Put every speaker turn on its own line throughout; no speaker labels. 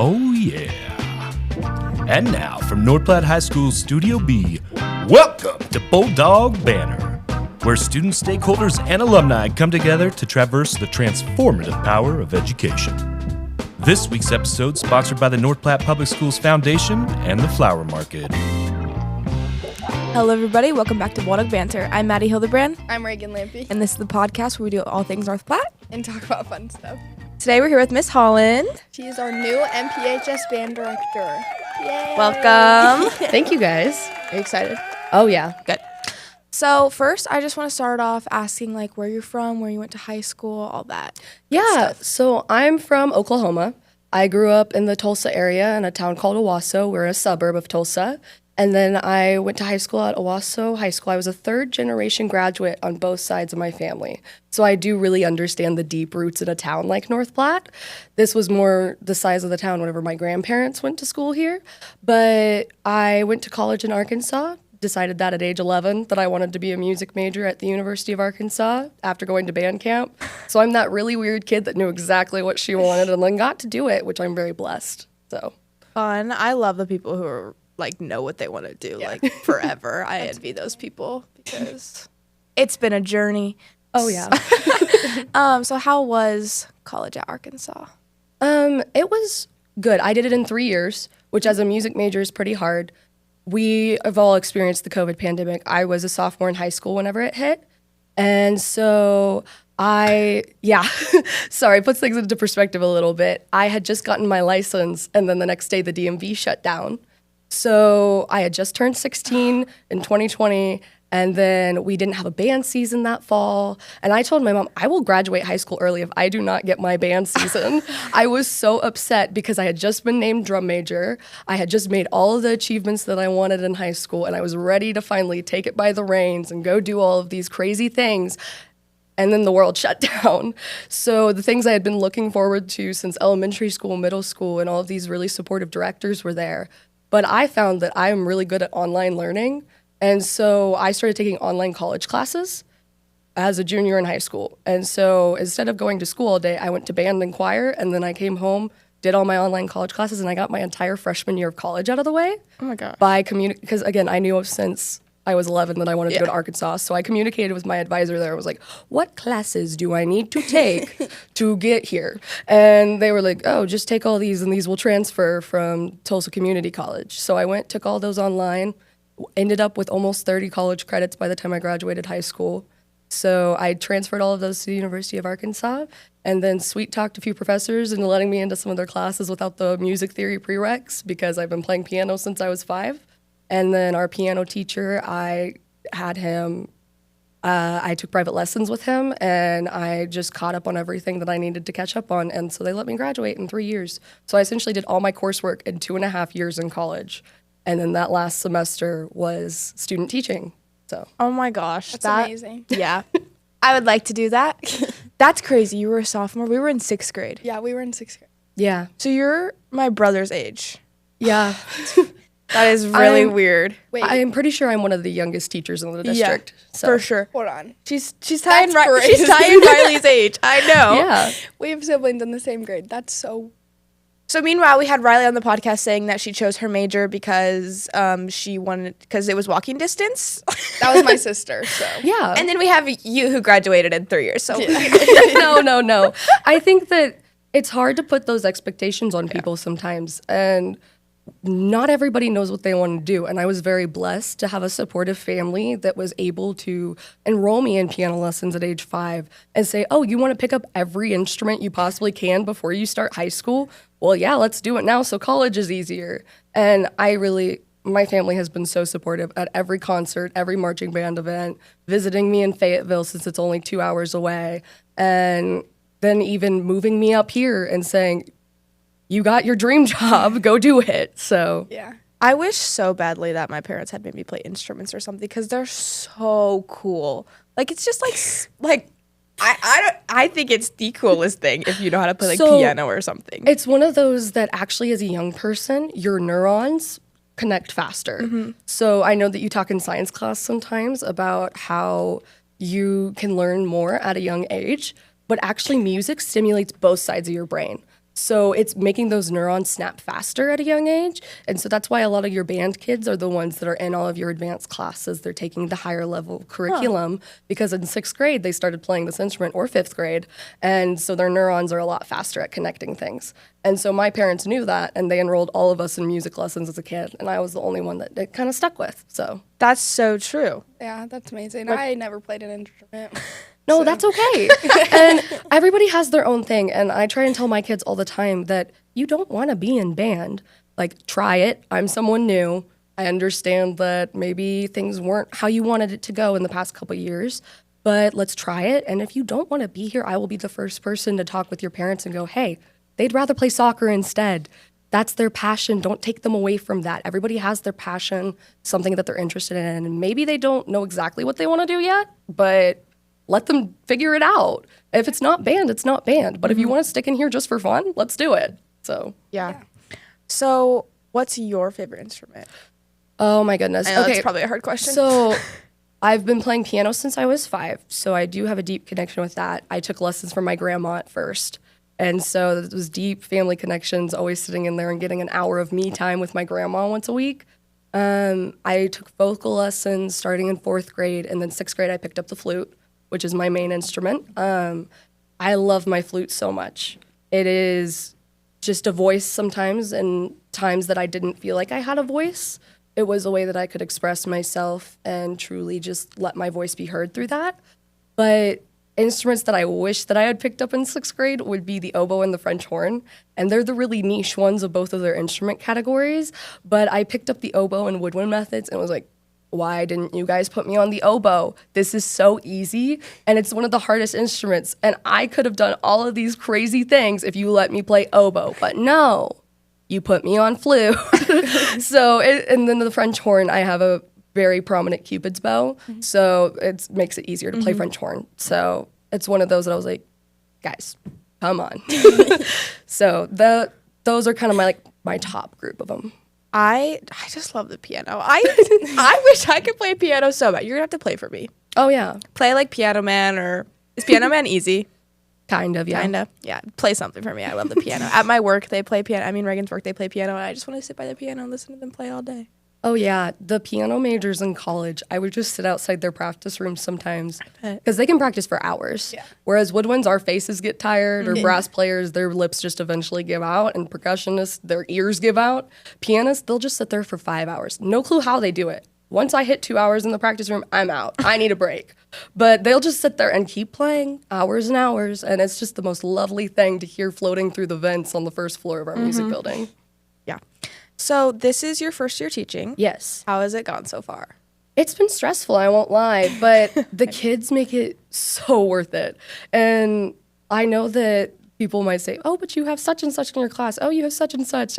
Oh, yeah. And now, from North Platte High School Studio B, welcome to Bulldog Banter, where students, stakeholders, and alumni come together to traverse the transformative power of education. This week's episode sponsored by the North Platte Public Schools Foundation and the Flower Market.
Hello, everybody. Welcome back to Bulldog Banter. I'm Madi Hildebrand.
I'm Reagan Lampy.
And this is the podcast where we do all things North Platte.
And talk about fun stuff.
Today we're here with Miss Holland.
She is our new NPHS band director. Yay!
Welcome.
Thank you, guys.
Are you excited?
Oh, yeah.
Good. So first, I just want to start off asking where you're from, where you went to high school, all that.
Yeah, so I'm from Oklahoma. I grew up in the Tulsa area in a town called Owasso. We're a suburb of Tulsa. And then I went to high school at Owasso High School. I was a third-generation graduate on both sides of my family. So I do really understand the deep roots in a town like North Platte. This was more the size of the town whenever my grandparents went to school here. But I went to college in Arkansas, decided that at age 11 that I wanted to be a music major at the University of Arkansas after going to band camp. So I'm that really weird kid that knew exactly what she wanted and then got to do it, which I'm very blessed. So
Fun. I love the people who are know what they want to do forever. I envy those people because it's been a journey.
Oh yeah.
So how was college at Arkansas?
It was good. I did it in 3 years, which as a music major is pretty hard. We have all experienced the COVID pandemic. I was a sophomore in high school whenever it hit. And so sorry, puts things into perspective a little bit. I had just gotten my license and then the next day the DMV shut down. So I had just turned 16 in 2020, and then we didn't have a band season that fall. And I told my mom, I will graduate high school early if I do not get my band season. I was so upset because I had just been named drum major. I had just made all of the achievements that I wanted in high school, and I was ready to finally take it by the reins and go do all of these crazy things. And then the world shut down. So the things I had been looking forward to since elementary school, middle school, and all of these really supportive directors were there. But I found that I am really good at online learning. And so I started taking online college classes as a junior in high school. And so instead of going to school all day, I went to band and choir. And then I came home, did all my online college classes, and I got my entire freshman year of college out of the way.
Oh, my gosh.
Because, again, I knew since I was 11 that I wanted to go to Arkansas. So I communicated with my advisor there. I was like, what classes do I need to take to get here? And they were like, oh, just take all these and these will transfer from Tulsa Community College. So I went, took all those online, ended up with almost 30 college credits by the time I graduated high school. So I transferred all of those to the University of Arkansas and then sweet-talked a few professors into letting me into some of their classes without the music theory prereqs because I've been playing piano since I was 5. And then our piano teacher, I took private lessons with him, and I just caught up on everything that I needed to catch up on. And so they let me graduate in 3 years. So I essentially did all my coursework in 2.5 years in college. And then that last semester was student teaching. So.
Oh my gosh.
That's amazing.
Yeah. I would like to do that. That's crazy. You were a sophomore. We were in 6th grade.
Yeah, we were in 6th grade.
Yeah.
So you're my brother's age.
Yeah.
That is really weird.
Wait.
I'm pretty sure I'm one of the youngest teachers in the district.
Yeah,
So.
for sure.
Hold on.
She's tying
crazy.
Riley's age. I know.
Yeah.
We have siblings in the same grade. That's so...
So meanwhile, we had Riley on the podcast saying that she chose her major because because it was walking distance.
That was my sister, so...
Yeah.
And then we have you who graduated in 3 years. So
No. I think that it's hard to put those expectations on people sometimes. And not everybody knows what they want to do. And I was very blessed to have a supportive family that was able to enroll me in piano lessons at age 5 and say, oh, you want to pick up every instrument you possibly can before you start high school? Well, yeah, let's do it now so college is easier. And my family has been so supportive at every concert, every marching band event, visiting me in Fayetteville since it's only 2 hours away, and then even moving me up here and saying, you got your dream job, go do it. So
Yeah.
I wish so badly that my parents had made me play instruments or something because they're so cool. It's just I think it's the coolest thing if you know how to play piano or something.
It's one of those that actually as a young person, your neurons connect faster. Mm-hmm. So I know that you talk in science class sometimes about how you can learn more at a young age, but actually music stimulates both sides of your brain. So it's making those neurons snap faster at a young age. And so that's why a lot of your band kids are the ones that are in all of your advanced classes. They're taking the higher level curriculum because in 6th grade, they started playing this instrument, or 5th grade. And so their neurons are a lot faster at connecting things. And so my parents knew that, and they enrolled all of us in music lessons as a kid. And I was the only one that it kind of stuck with. So
That's so true.
Yeah, that's amazing. I never played an instrument.
no, that's okay. And everybody has their own thing. And I try and tell my kids all the time that you don't want to be in band. Like, try it. I'm someone new. I understand that maybe things weren't how you wanted it to go in the past couple of years, but let's try it. And if you don't want to be here, I will be the first person to talk with your parents and go, hey, they'd rather play soccer instead. That's their passion. Don't take them away from that. Everybody has their passion, something that they're interested in. And maybe they don't know exactly what they want to do yet, but let them figure it out. If it's not band, it's not band. But if you want to stick in here just for fun, let's do it. So
Yeah. So what's your favorite instrument?
oh my goodness.
I know
Okay,
that's probably a hard question.
so I've been playing piano since I was 5, so I do have a deep connection with that. I took lessons from my grandma at first, and so it was deep family connections, always sitting in there and getting an hour of me time with my grandma once a week. I took vocal lessons starting in 4th grade, and then 6th grade I picked up the flute, which is my main instrument. I love my flute so much. It is just a voice sometimes, and times that I didn't feel like I had a voice. It was a way that I could express myself and truly just let my voice be heard through that. But instruments that I wish that I had picked up in 6th grade would be the oboe and the French horn. And they're the really niche ones of both of their instrument categories. But I picked up the oboe and woodwind methods and was like, why didn't you guys put me on the oboe? This is so easy, and it's one of the hardest instruments. And I could have done all of these crazy things if you let me play oboe. But no, you put me on flute. And then the French horn, I have a very prominent Cupid's bow, so it makes it easier to play French horn. So it's one of those that I was like, guys, come on. So those are kind of my top group of them.
I just love the piano. I wish I could play piano so bad. You're gonna have to play for me.
Oh yeah,
Play like Piano Man, or is Piano Man easy?
kind of, yeah.
Kinda. Yeah. Play something for me. I love the piano. At my work, they play piano. I mean, Reagan's work, they play piano, and I just want to sit by the piano and listen to them play all day.
Oh yeah, the piano majors in college, I would just sit outside their practice rooms sometimes
bet.
because they can practice for hours.
Yeah.
Whereas woodwinds, our faces get tired, or brass players, their lips just eventually give out, and percussionists, their ears give out. Pianists, they'll just sit there for 5 hours. No clue how they do it. Once I hit 2 hours in the practice room, I'm out. I need a break. But they'll just sit there and keep playing hours and hours, and it's just the most lovely thing to hear floating through the vents on the first floor of our music building.
Yeah. So this is your first year teaching.
Yes.
How has it gone so far?
It's been stressful, I won't lie, but the kids make it so worth it. And I know that people might say, oh, but you have such and such in your class. Oh, you have such and such.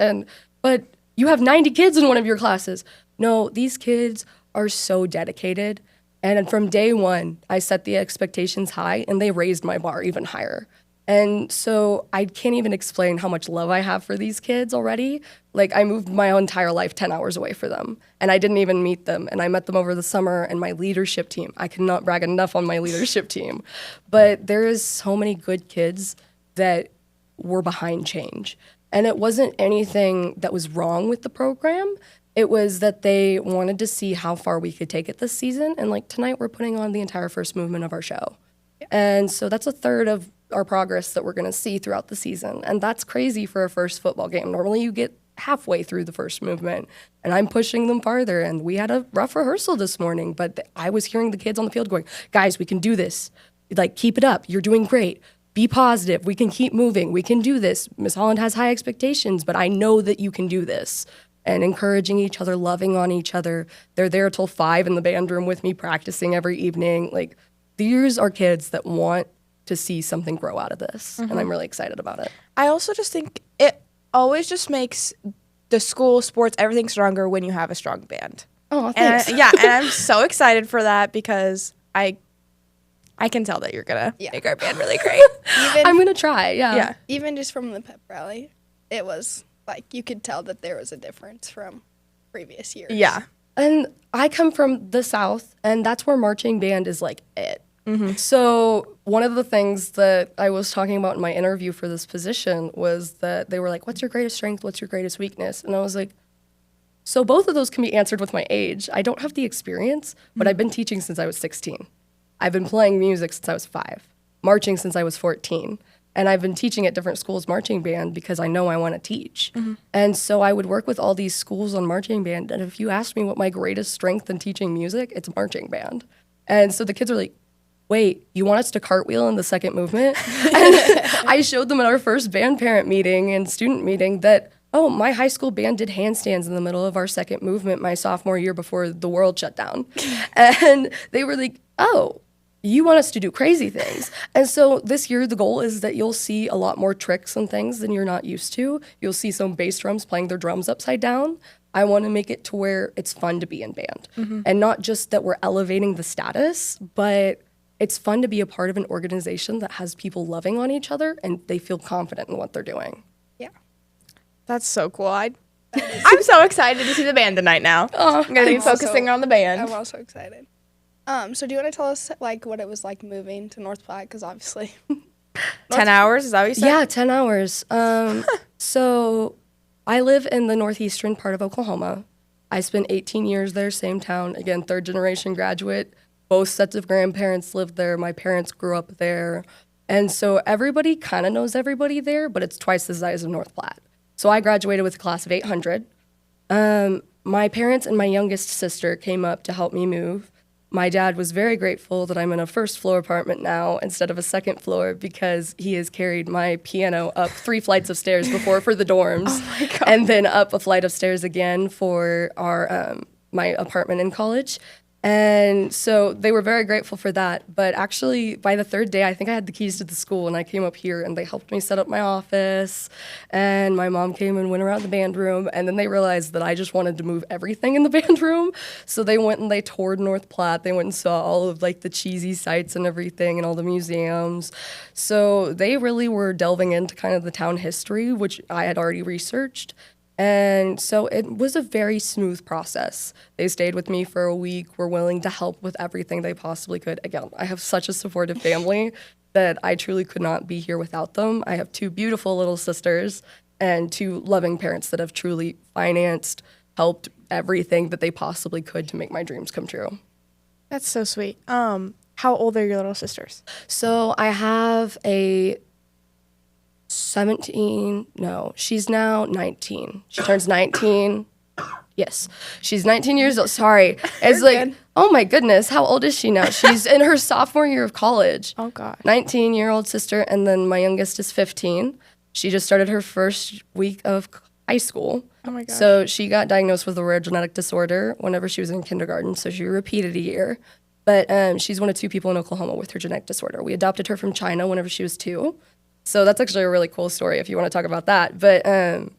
But you have 90 kids in one of your classes. No, these kids are so dedicated. And from day one, I set the expectations high, and they raised my bar even higher. And so I can't even explain how much love I have for these kids already. Like, I moved my entire life 10 hours away for them, and I didn't even meet them. And I met them over the summer, and my leadership team, I cannot brag enough on my leadership team. But there is so many good kids that were behind change. And it wasn't anything that was wrong with the program. It was that they wanted to see how far we could take it this season. And like tonight, we're putting on the entire first movement of our show. And so that's a third of our progress that we're going to see throughout the season. And that's crazy for a first football game. Normally you get halfway through the first movement, and I'm pushing them farther. And we had a rough rehearsal this morning, but I was hearing the kids on the field going, guys, we can do this. Like, keep it up. You're doing great. Be positive. We can keep moving. We can do this. Miss Holland has high expectations, but I know that you can do this. And encouraging each other, loving on each other. They're there till 5 in the band room with me, practicing every evening. Like, these are kids that want to see something grow out of this, and I'm really excited about it.
I also just think it always just makes the school, sports, everything stronger when you have a strong band.
Oh, thanks.
And I'm so excited for that because I can tell that you're gonna make our band really great.
I'm gonna try. Yeah.
Even just from the pep rally, it was like you could tell that there was a difference from previous years.
Yeah.
And I come from the South, and that's where marching band is like it. So one of the things that I was talking about in my interview for this position was that they were like, what's your greatest strength? What's your greatest weakness? And I was like, so both of those can be answered with my age. I don't have the experience, but I've been teaching since I was 16. I've been playing music since I was 5, marching since I was 14. And I've been teaching at different schools marching band because I know I want to teach. And so I would work with all these schools on marching band. And if you ask me what my greatest strength in teaching music, it's marching band. And so the kids are like, wait, you want us to cartwheel in the second movement? And I showed them at our first band parent meeting and student meeting that, oh, my high school band did handstands in the middle of our second movement my sophomore year before the world shut down. And they were like, oh, you want us to do crazy things. And so this year, the goal is that you'll see a lot more tricks and things than you're not used to. You'll see some bass drums playing their drums upside down. I want to make it to where it's fun to be in band. And not just that we're elevating the status, but it's fun to be a part of an organization that has people loving on each other and they feel confident in what they're doing.
Yeah.
That's so cool. I'm so excited to see the band tonight now. I'm going to be focusing on the band.
I'm also excited. So do you want to tell us like what it was like moving to North Platte? Because obviously
10 hours, is that what you said?
Yeah, 10 hours. So I live in the northeastern part of Oklahoma. I spent 18 years there, same town. Again, third generation graduate. Both sets of grandparents lived there. My parents grew up there. And so everybody kind of knows everybody there, but it's twice the size of North Platte. So I graduated with a class of 800. My parents and my youngest sister came up to help me move. My dad was very grateful that I'm in a first floor apartment now instead of a second floor because he has carried my piano up 3 flights of stairs before for the dorms and then up a flight of stairs again for our my apartment in college. And so they were very grateful for that. But actually, by the 3rd day, I think I had the keys to the school, and I came up here, and they helped me set up my office. And my mom came and went around the band room, and then they realized that I just wanted to move everything in the band room. So they went and they toured North Platte. They went and saw all of like the cheesy sites and everything, and all the museums. So they really were delving into kind of the town history, which I had already researched. And so it was a very smooth process. They stayed with me for a week, were willing to help with everything they possibly could. Again, I have such a supportive family that I truly could not be here without them. I have 2 beautiful little sisters and 2 loving parents that have truly financed, helped everything that they possibly could to make my dreams come true.
That's so sweet. How old are your little sisters?
So I have a 17, no, she's now 19. She turns 19. Yes, she's 19 years old. Sorry. It's like, good. Oh my goodness, how old is she now? She's in her sophomore year of college.
Oh God.
19-year-old sister, and then my youngest is 15. She just started her first week of high school.
Oh my God.
So she got diagnosed with a rare genetic disorder whenever she was in kindergarten, so she repeated a year. But she's one of 2 people in Oklahoma with her genetic disorder. We adopted her from China whenever she was 2. So that's actually a really cool story if you want to talk about that. But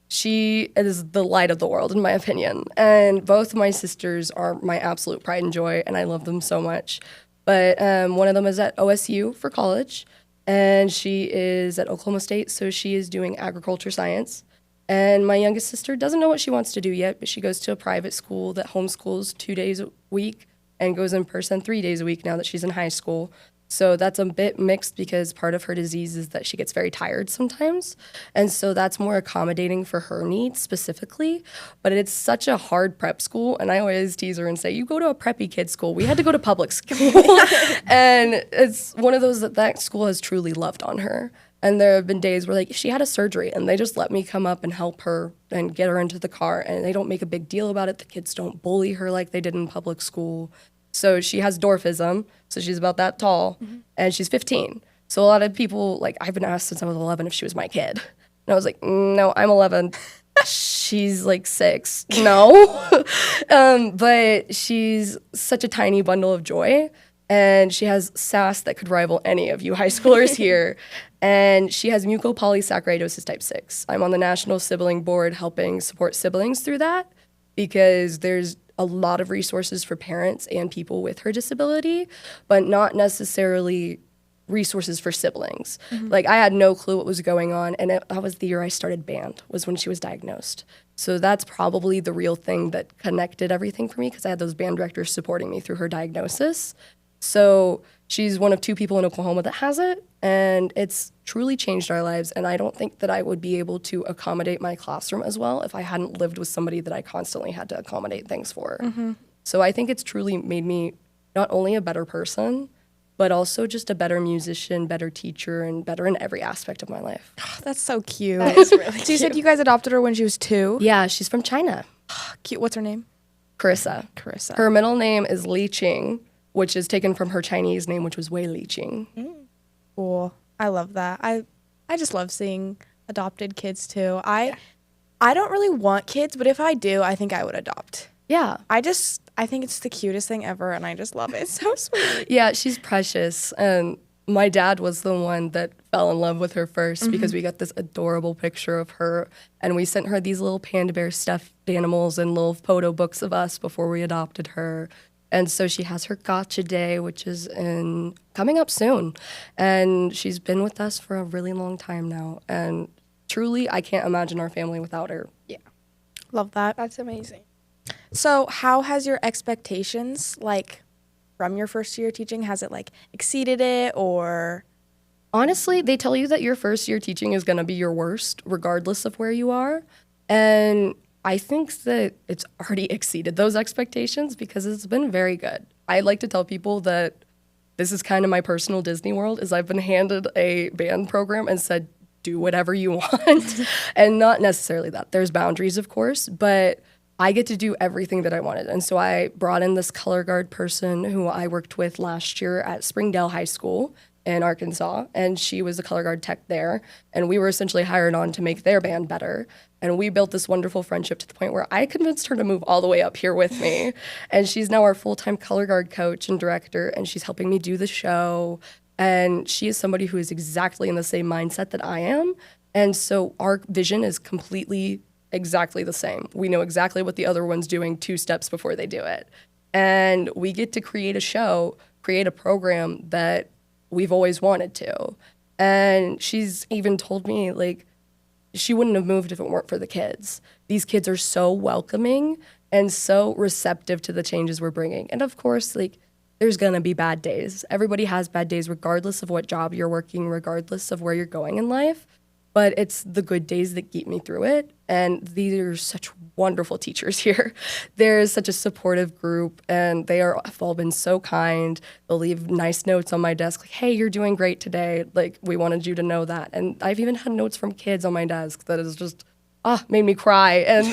she is the light of the world, in my opinion. And both my sisters are my absolute pride and joy, and I love them so much. But one of them is at OSU for college, and she is at Oklahoma State, so she is doing agriculture science. And my youngest sister doesn't know what she wants to do yet, but she goes to a private school that homeschools 2 days a week and goes in person 3 days a week now that she's in high school. So that's a bit mixed because part of her disease is that she gets very tired sometimes. And so that's more accommodating for her needs specifically. But it's such a hard prep school. And I always tease her and say, you go to a preppy kid school. We had to go to public school. And it's one of those that school has truly loved on her. And there have been days where like she had a surgery and they just let me come up and help her and get her into the car. And they don't make a big deal about it. The kids don't bully her like they did in public school. So she has dwarfism, so she's about that tall, and she's 15. So a lot of people, like, I've been asked since I was 11 if she was my kid. And I was like, no, I'm 11. She's like 6. No. But she's such a tiny bundle of joy, and she has sass that could rival any of you high schoolers here. And she has mucopolysaccharidosis type 6. I'm on the National Sibling Board helping support siblings through that because there's a lot of resources for parents and people with her disability, but not necessarily resources for siblings. Like I had no clue what was going on, and that was the year I started band, was when she was diagnosed. So that's probably the real thing that connected everything for me because I had those band directors supporting me through her diagnosis. So She's one of 2 people in Oklahoma that has it, and it's truly changed our lives. And I don't think that I would be able to accommodate my classroom as well if I hadn't lived with somebody that I constantly had to accommodate things for. So I think it's truly made me not only a better person, but also just a better musician, better teacher, and better in every aspect of my life.
That's so cute.
That is really
So you said you guys adopted her when she was 2?
Yeah, she's from China.
Cute. What's her name?
Carissa.
Carissa.
Her middle name is Li Qing, which is taken from her Chinese name, which was Wei Li Qing.
Cool. I love that. I just love seeing adopted kids too. I don't really want kids, but if I do, I think I would adopt.
Yeah.
I think it's the cutest thing ever, and I just love it. It's so sweet.
Yeah, she's precious. And my dad was the one that fell in love with her first because we got this adorable picture of her. And we sent her these little panda bear stuffed animals and little photo books of us before we adopted her. And so she has her gotcha day, which is coming up soon. And she's been with us for a really long time now. And truly, I can't imagine our family without her.
Yeah,
Love that.
that's amazing.
So how has your expectations, like, from your first year teaching, has it, like, exceeded it, or?
Honestly, they tell you that your first year teaching is going to be your worst, regardless of where you are. And I think that it's already exceeded those expectations because it's been very good. I like to tell people that this is kind of my personal Disney World, is I've been handed a band program and said, do whatever you want. And not necessarily that. There's boundaries, of course, but I get to do everything that I wanted. And so I brought in this color guard person who I worked with last year at Springdale High School in Arkansas, and she was a color guard tech there. And we were essentially hired on to make their band better. And we built this wonderful friendship to the point where I convinced her to move all the way up here with me. And she's now our full-time color guard coach and director, and she's helping me do the show. And she is somebody who is exactly in the same mindset that I am. And so our vision is completely exactly the same. We know exactly what the other one's doing 2 steps before they do it. And we get to create a show, create a program that we've always wanted to. And she's even told me, like, she wouldn't have moved if it weren't for the kids. These kids are so welcoming and so receptive to the changes we're bringing. And of course, like, there's gonna be bad days. Everybody has bad days, regardless of what job you're working, regardless of where you're going in life. But it's the good days that keep me through it. And these are such wonderful teachers here. There's such a supportive group, and have all been so kind. They'll leave nice notes on my desk, like, hey, you're doing great today. Like, we wanted you to know that. And I've even had notes from kids on my desk that has just, made me cry. And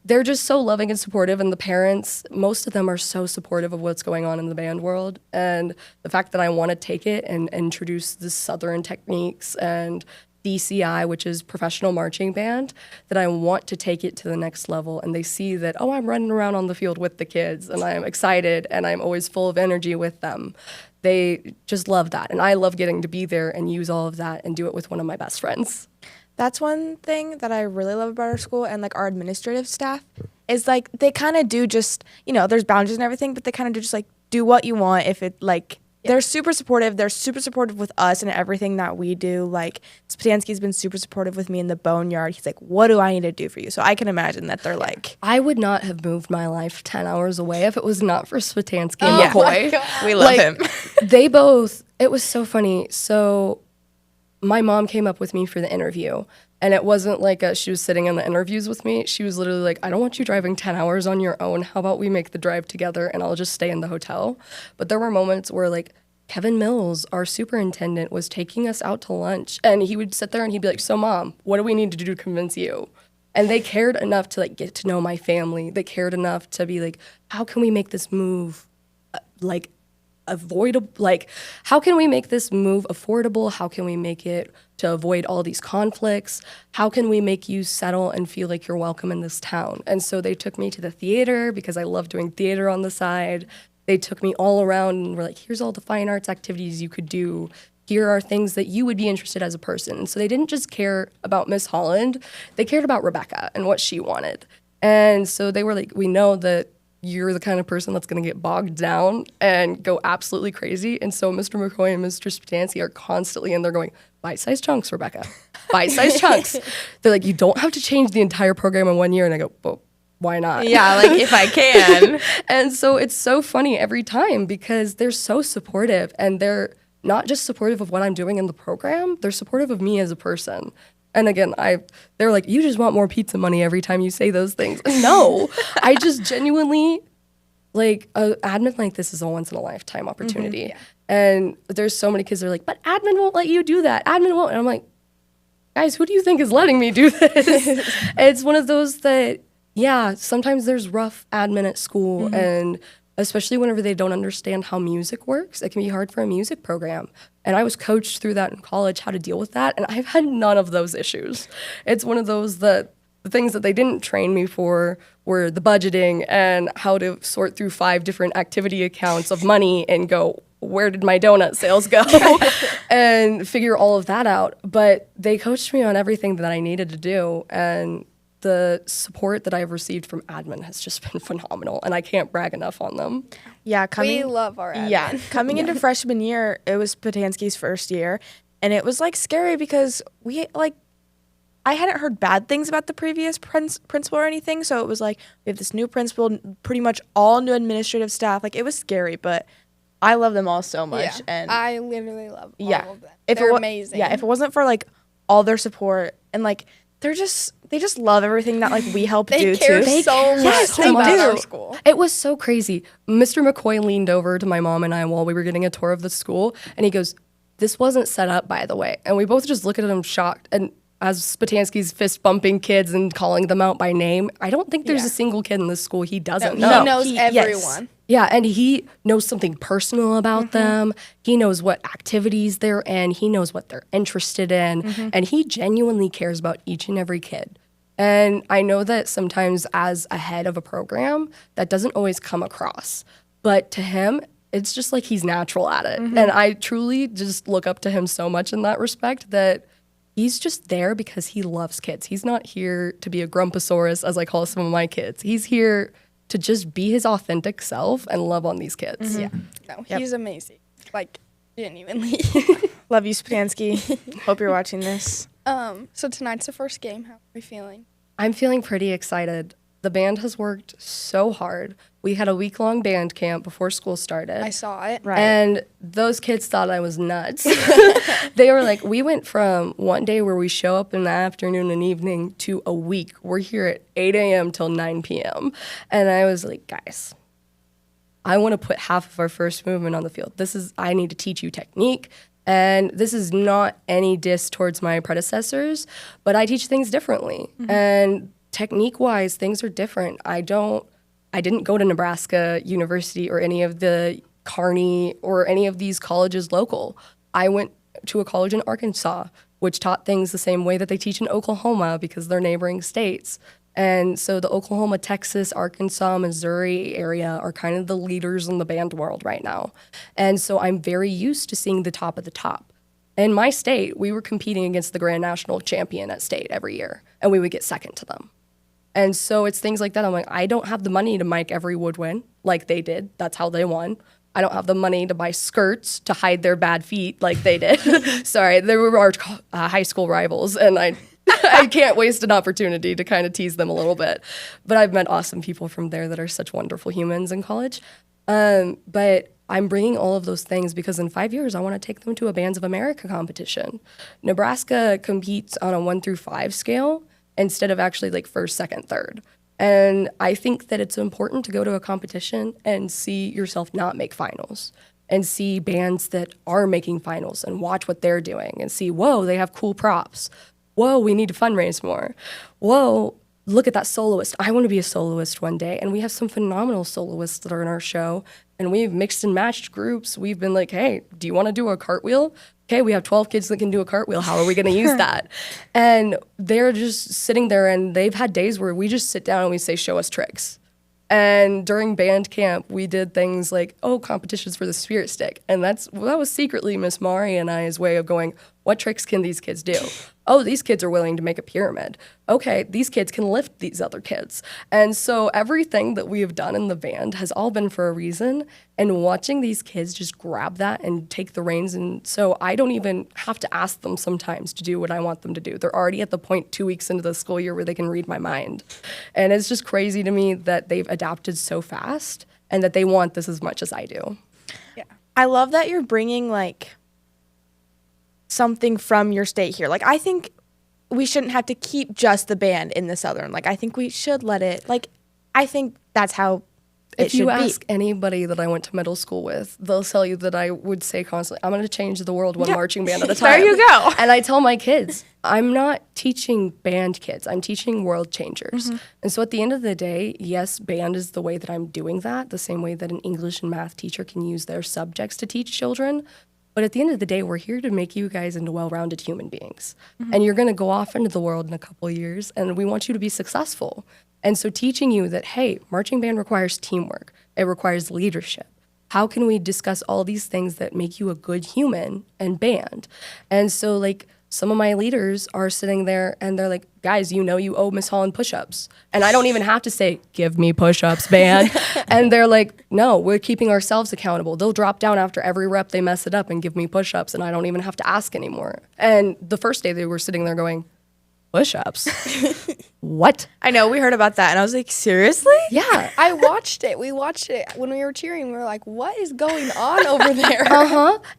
they're just so loving and supportive. And the parents, most of them are so supportive of what's going on in the band world. And the fact that I want to take it and introduce the Southern techniques and DCI, which is professional marching band, that I want to take it to the next level. And they see that, I'm running around on the field with the kids, and I'm excited, and I'm always full of energy with them. They just love that. And I love getting to be there and use all of that and do it with one of my best friends.
That's one thing that I really love about our school and, like, our administrative staff is, like, they kind of do just, there's boundaries and everything, but they kind of do just, like, do what you want if it, like, they're super supportive. They're super supportive with us and everything that we do. Like, Spatansky's been super supportive with me in the boneyard. He's like, what do I need to do for you? So I can imagine that they're like...
I would not have moved my life 10 hours away if it was not for Spatansky and McCoy.
We love him.
They both... It was so funny. So my mom came up with me for the interview. And it wasn't like she was sitting in the interviews with me. She was literally like, I don't want you driving 10 hours on your own. How about we make the drive together and I'll just stay in the hotel? But there were moments where, like, Kevin Mills, our superintendent, was taking us out to lunch. And he would sit there and he'd be like, so Mom, what do we need to do to convince you? And they cared enough to, like, get to know my family. They cared enough to be like, how can we make this move, avoidable? Like, how can we make this move affordable? How can we make it to avoid all these conflicts? How can we make you settle and feel like you're welcome in this town? And so they took me to the theater because I love doing theater on the side. They took me all around and were like, here's all the fine arts activities you could do. Here are things that you would be interested as a person. And so they didn't just care about Miss Holland. They cared about Rebekah and what she wanted. And so they were like, we know that you're the kind of person that's going to get bogged down and go absolutely crazy. And so Mr. McCoy and Mr. Spatansky are constantly in there going, bite-sized chunks, Rebekah. Bite-sized chunks. They're like, you don't have to change the entire program in 1 year. And I go, well, why not?
Yeah, like if I can.
And so it's so funny every time because they're so supportive, and they're not just supportive of what I'm doing in the program, they're supportive of me as a person. And again, they're like, you just want more pizza money every time you say those things. No, I just genuinely, like, admin like this is a once in a lifetime opportunity.
Yeah.
And there's so many kids that are like, but admin won't let you do that. Admin won't. And I'm like, guys, who do you think is letting me do this? It's one of those that, yeah, sometimes there's rough admin at school, and especially whenever they don't understand how music works, it can be hard for a music program. And I was coached through that in college, how to deal with that, and I've had none of those issues. It's one of those that the things that they didn't train me for were the budgeting and how to sort through 5 different activity accounts of money and go, where did my donut sales go? And figure all of that out. But they coached me on everything that I needed to do, and the support that I've received from admin has just been phenomenal, and I can't brag enough on them.
Yeah,
We love our admin.
Yeah, coming into freshman year, it was Patansky's first year, and it was like scary because I hadn't heard bad things about the previous principal or anything, so it was like we have this new principal, pretty much all new administrative staff. Like it was scary, but I love them all so much,
Yeah,
and
I literally love all of them.
if
They're
it
amazing.
Yeah, if it wasn't for like all their support and like they just love everything that like we help
they
do
care
too.
so
Yes,
much
they
about
do.
our school.
It was so crazy. Mr. McCoy leaned over to my mom and I while we were getting a tour of the school, and he goes, "This wasn't set up, by the way." And we both just look at him shocked. And as Spatansky's fist bumping kids and calling them out by name, I don't think there's
Yeah.
a single kid in this school he doesn't
No,
know.
he knows
Yes.
everyone.
Yeah, and he knows something personal about them. He knows what activities they're in. He knows what they're interested in. And he genuinely cares about each and every kid. And I know that sometimes as a head of a program, that doesn't always come across. But to him, it's just like he's natural at it. And I truly just look up to him so much in that respect that he's just there because he loves kids. He's not here to be a grumposaurus, as I call some of my kids. He's here to just be his authentic self and love on these kids.
Yeah. No, he's amazing. Like, genuinely.
Love you, Spatansky. Hope you're watching this.
So tonight's the first game. How are we feeling?
I'm feeling pretty excited. The band has worked so hard. We had a week-long band camp before school started.
I saw it.
Right.
And those kids thought I was nuts. They were like, we went from one day where we show up in the afternoon and evening to a week. We're here at 8 a.m. till 9 p.m. And I was like, guys, I want to put half of our first movement on the field. I need to teach you technique. And this is not any diss towards my predecessors, but I teach things differently. And technique-wise, things are different. I didn't go to Nebraska University or any of the Kearney or any of these colleges local. I went to a college in Arkansas, which taught things the same way that they teach in Oklahoma because they're neighboring states. And so the Oklahoma, Texas, Arkansas, Missouri area are kind of the leaders in the band world right now. And so I'm very used to seeing the top of the top. In my state, we were competing against the Grand National Champion at state every year, and we would get second to them. And so it's things like that. I'm like, I don't have the money to mic every woodwind like they did. That's how they won. I don't have the money to buy skirts to hide their bad feet like they did. Sorry, they were our high school rivals, and I can't waste an opportunity to kind of tease them a little bit. But I've met awesome people from there that are such wonderful humans in college. But I'm bringing all of those things because in 5 years, I want to take them to a Bands of America competition. Nebraska competes on a 1 through 5 scale instead of actually like first, second, third. And I think that it's important to go to a competition and see yourself not make finals and see bands that are making finals and watch what they're doing and see, whoa, they have cool props. Whoa, we need to fundraise more. Whoa, look at that soloist. I want to be a soloist one day. And we have some phenomenal soloists that are in our show. And we've mixed and matched groups. We've been like, hey, do you want to do a cartwheel? Okay, we have 12 kids that can do a cartwheel. How are we going to use that? And they're just sitting there, and they've had days where we just sit down and we say, show us tricks. And during band camp, we did things like, competitions for the spirit stick. And that was secretly Miss Mari and I's way of going, what tricks can these kids do? oh, these kids are willing to make a pyramid. Okay, these kids can lift these other kids. And so everything that we have done in the band has all been for a reason. And watching these kids just grab that and take the reins. And so I don't even have to ask them sometimes to do what I want them to do. They're already at the point 2 weeks into the school year where they can read my mind. And it's just crazy to me that they've adapted so fast and that they want this as much as I do.
Yeah.
I love that you're bringing like something from your state here. Like, I think we shouldn't have to keep just the band in the Southern. Like, I think we should let it, like, I think that's how it
If
should
you
be.
ask anybody that I went to middle school with, they'll tell you that I would say constantly, I'm going to change the world one marching band at a time.
There you go.
And I tell my kids, I'm not teaching band kids. I'm teaching world changers. And so at the end of the day, yes, band is the way that I'm doing that, the same way that an English and math teacher can use their subjects to teach children. But at the end of the day, we're here to make you guys into well-rounded human beings. And you're going to go off into the world in a couple of years, and we want you to be successful. And so teaching you that, hey, marching band requires teamwork. It requires leadership. How can we discuss all these things that make you a good human and band? And so, like, some of my leaders are sitting there and they're like, guys, you know you owe Miss Holland push-ups. And I don't even have to say, give me push-ups, band. And they're like, no, we're keeping ourselves accountable. They'll drop down after every rep, they mess it up and give me push-ups, and I don't even have to ask anymore. And the first day they were sitting there going, push-ups? What?
I know, we heard about that, and I was like, seriously?
Yeah.
I watched it. We watched it when we were cheering. We were like, what is going on over there?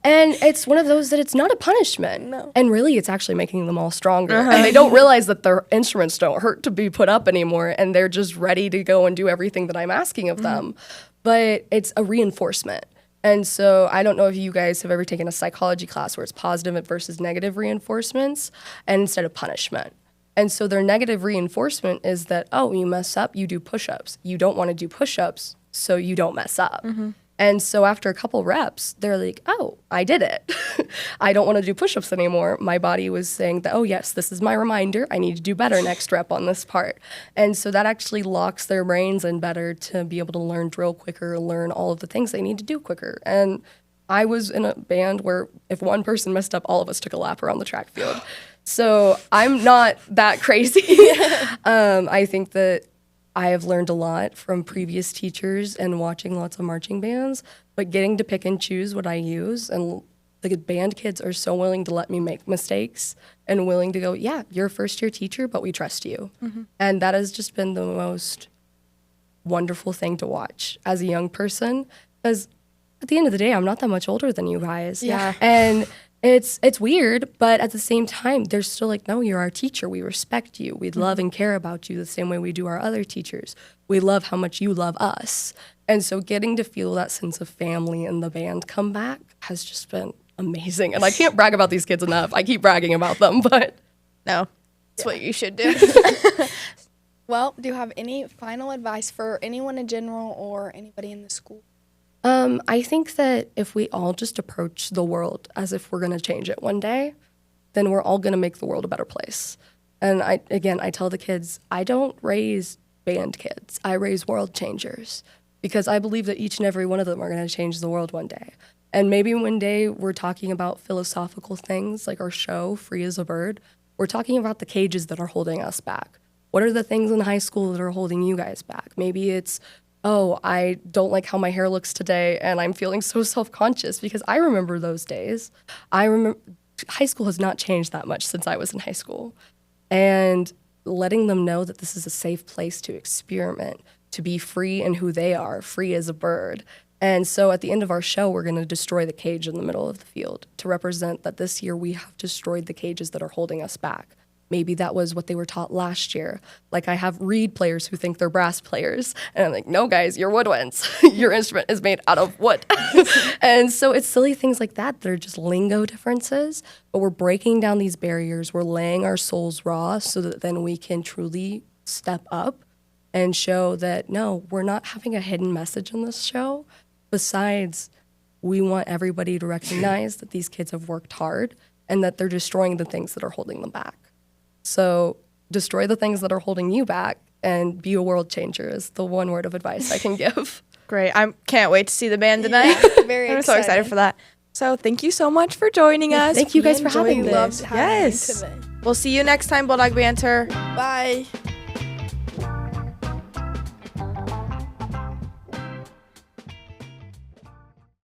And it's one of those that it's not a punishment.
No.
And really, it's actually making them all stronger. And they don't realize that their instruments don't hurt to be put up anymore, and they're just ready to go and do everything that I'm asking of them. But it's a reinforcement. And so I don't know if you guys have ever taken a psychology class where it's positive versus negative reinforcements and instead of punishment. And so their negative reinforcement is that, oh, you mess up, you do push-ups. You don't want to do push-ups, so you don't mess up. And so after a couple reps, they're like, oh, I did it. I don't want to do push-ups anymore. My body was saying that, oh, yes, this is my reminder. I need to do better next rep on this part. And so that actually locks their brains in better to be able to learn drill quicker, learn all of the things they need to do quicker. And I was in a band where if one person messed up, all of us took a lap around the track field. So I'm not that crazy. I think that I have learned a lot from previous teachers and watching lots of marching bands, but getting to pick and choose what I use. And the band kids are so willing to let me make mistakes and willing to go, yeah, you're a first-year teacher, but we trust you. And that has just been the most wonderful thing to watch as a young person, because at the end of the day, I'm not that much older than you guys.
Yeah.
And it's weird, but at the same time, they're still like, no, you're our teacher. We respect you. We love and care about you the same way we do our other teachers. We love how much you love us. And so getting to feel that sense of family in the band come back has just been amazing. And I can't brag about these kids enough. I keep bragging about them, but
No, that's what you should do.
Well, do you have any final advice for anyone in general or anybody in the school?
I think that if we all just approach the world as if we're going to change it one day, then we're all going to make the world a better place. And I tell the kids, I don't raise band kids. I raise world changers, because I believe that each and every one of them are going to change the world one day. And maybe one day we're talking about philosophical things like our show, Free as a Bird. We're talking about the cages that are holding us back. What are the things in high school that are holding you guys back? Maybe it's, oh, I don't like how my hair looks today and I'm feeling so self-conscious, because I remember those days. I remember high school has not changed that much since I was in high school. And letting them know that this is a safe place to experiment, to be free in who they are, free as a bird. And so at the end of our show, we're going to destroy the cage in the middle of the field to represent that this year we have destroyed the cages that are holding us back. Maybe that was what they were taught last year. Like, I have reed players who think they're brass players. And I'm like, no, guys, you're woodwinds. Your instrument is made out of wood. And so it's silly things like that that are just lingo differences. But we're breaking down these barriers. We're laying our souls raw so that then we can truly step up and show that, no, we're not having a hidden message in this show. Besides, we want everybody to recognize that these kids have worked hard and that they're destroying the things that are holding them back. So destroy the things that are holding you back and be a world changer is the one word of advice I can give.
Great. I can't wait to see the band tonight.
Very
I'm so excited for that. So thank you so much for joining us.
Thank you guys
We
for having
enjoyed
me.
Loved
this.
having you
Yes.
today.
We'll see you next time, Bulldog Banter.
Bye.